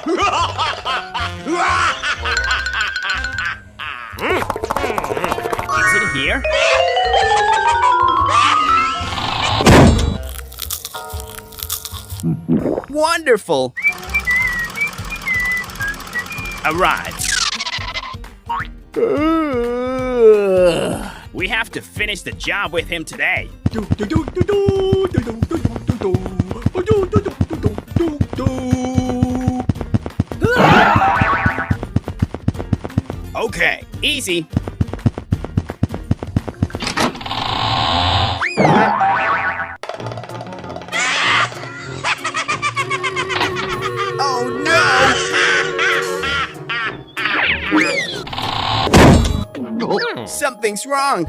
Is it here? Wonderful! Arrived. We have to finish the job with him today. Okay, easy. Oh no! Something's wrong.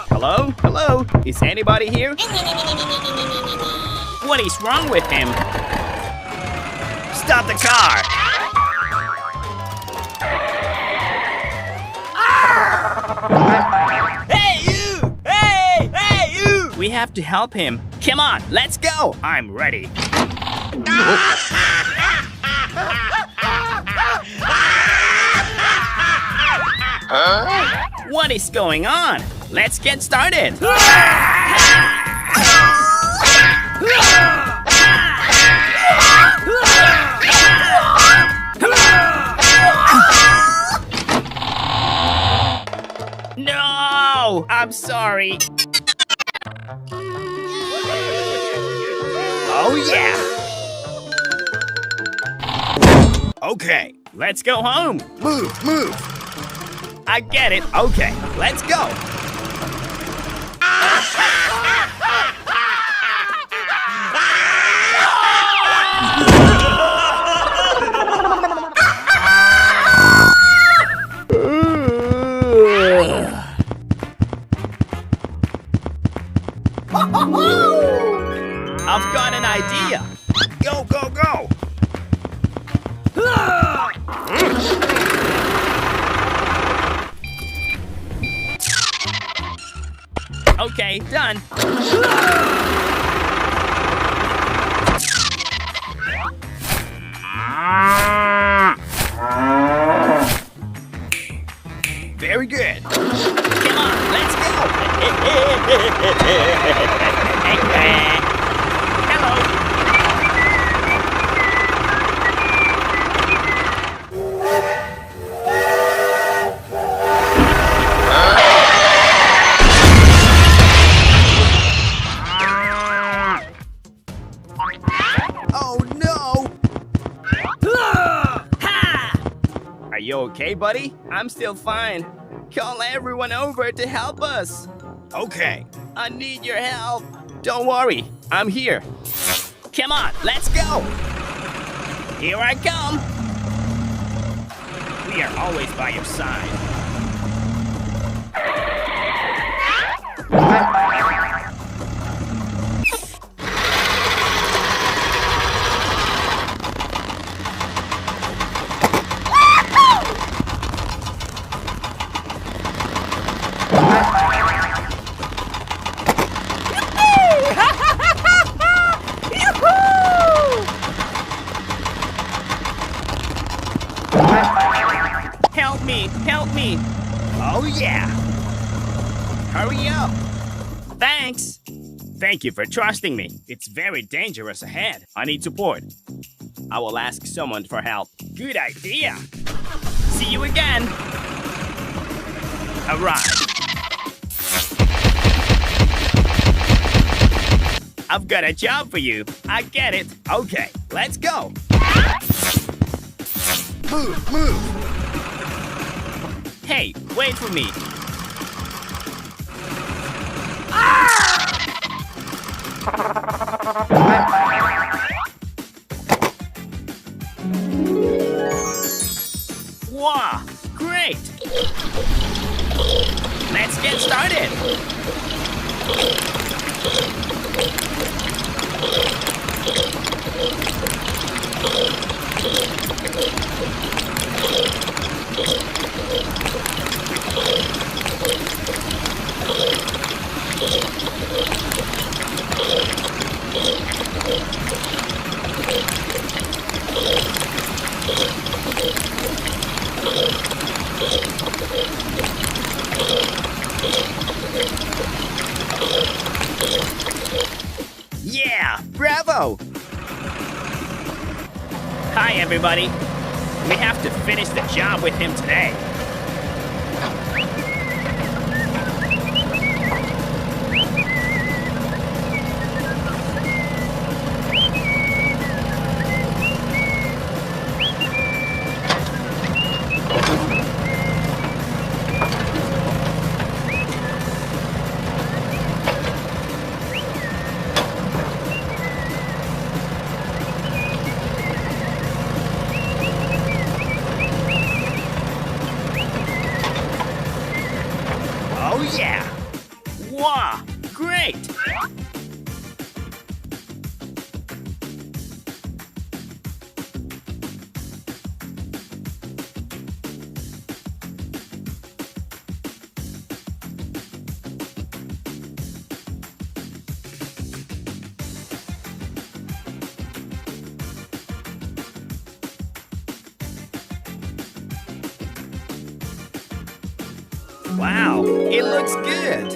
Hello? Hello? Is anybody here? What is wrong with him? Stop the car! Hey you! Hey you! We have to help him. Come on, let's go! I'm ready. What is going on? Let's get started. No, I'm sorry. Oh yeah. Okay, let's go home. Move. I get it. Okay, let's go. I've got an idea. Go. Okay, done. Very good. Come on, let's go. Hello. Oh no! Are you okay, buddy? I'm still fine. Call everyone over to help us. Okay. I need your help. Don't worry, I'm here. Come on, let's go. Here I come. We are always by your side. Help me! Oh yeah! Hurry up! Thanks! Thank you for trusting me. It's very dangerous ahead. I need support. I will ask someone for help. Good idea! See you again! Arrive! I've got a job for you. I get it. Okay, let's go! Move! Hey, wait for me. Wow, great. Let's get started. Yeah, bravo! Hi, everybody. We have to finish the job with him today. Oh yeah! Wow, great! Wow, it looks good.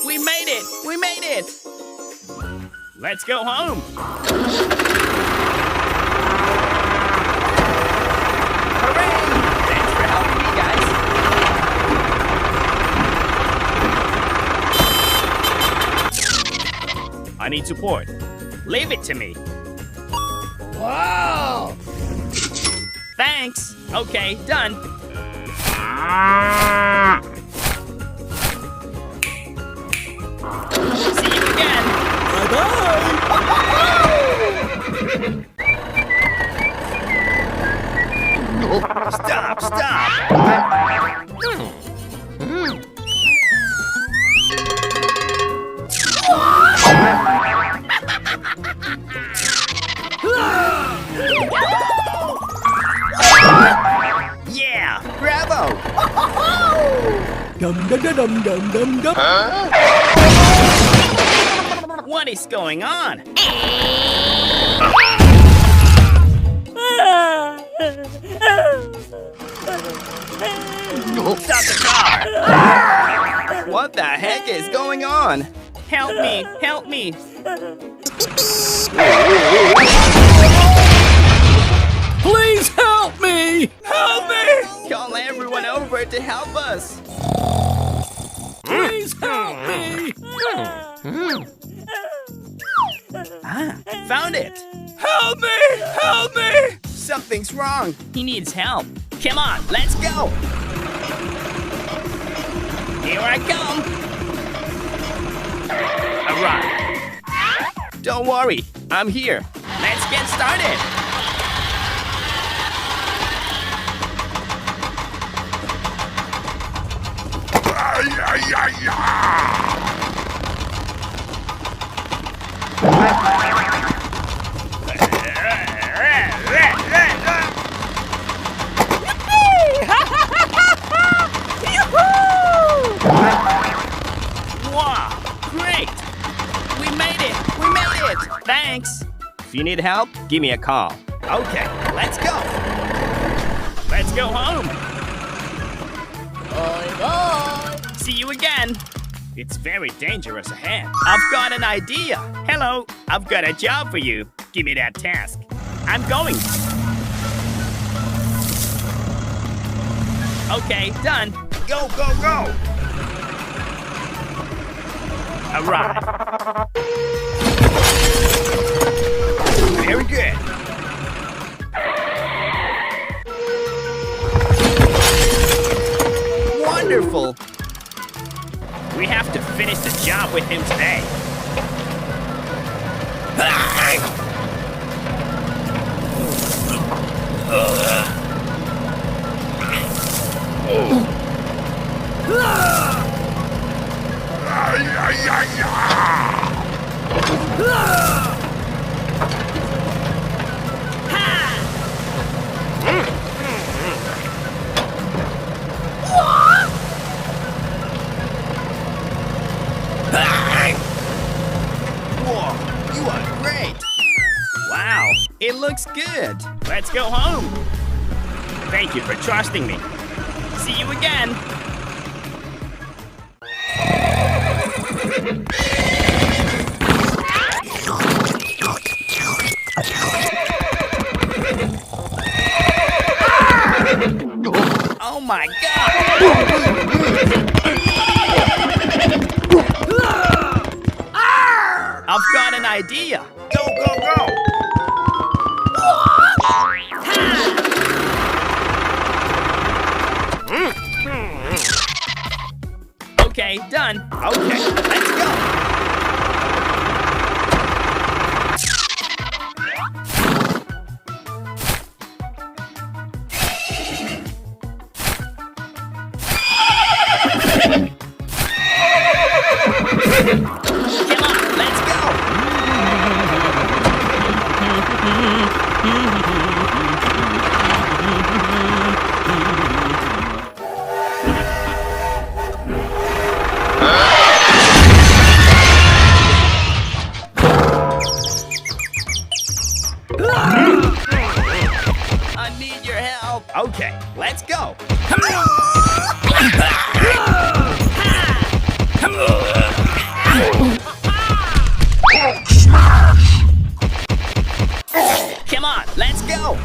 We made it! We made it! Let's go home. Hooray! Thanks for helping me, guys. I need support. Leave it to me. Wow! Thanks. Okay, done. See you again. Bye-bye! Stop, stop. Yeah, bravo. Dum dum dum dum dum dum dum. What is going on? Stop the car! What the heck is going on? Help me! Help me! Please help me! Help me! Call everyone over to help us! Please help me! Ah, found it! Help me! Help me! Something's wrong! He needs help! Come on, let's go! Here I come! Alright. Don't worry, I'm here. Let's get started! Wow, great! We made it! We made it! Thanks! If you need help, give me a call. Okay, let's go! Let's go home! Bye-bye! See you again! It's very dangerous ahead. I've got an idea! Hello, I've got a job for you. Give me that task. I'm going! Okay, done. Go, go, go! Alright. Very good. Wonderful. We have to finish the job with him today. looks good. Let's go home. Thank you for trusting me. See you again. Oh my God! I've got an idea. Go, go, go! Okay, done. Okay, let's go. Come on, let's go. I need your help. Okay, let's go. Come on, let's go.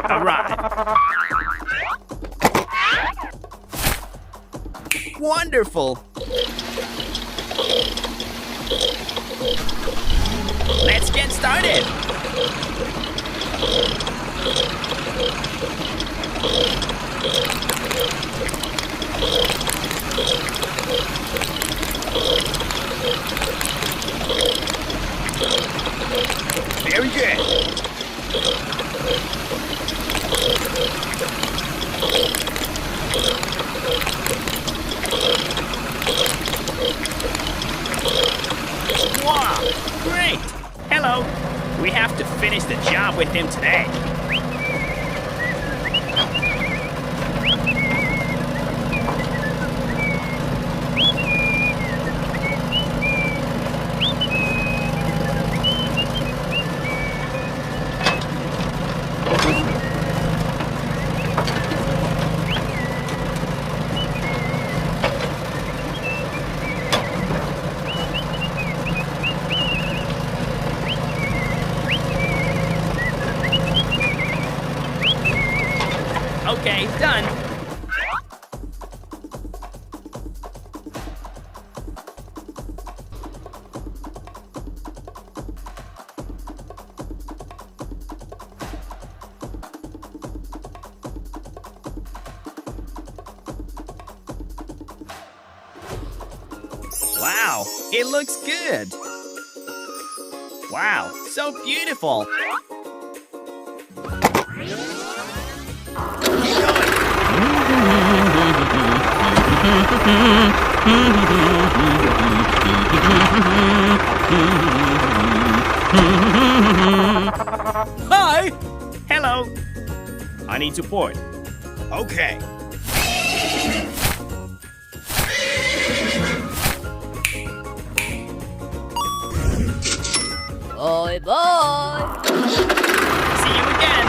All right. Wonderful. Let's get started. Very good. Wow, great. Hello. We have to finish the job with him today. Okay, done. Wow, it looks good. Wow, so beautiful. Hi! Hello. I need support. Okay. Bye bye. See you again.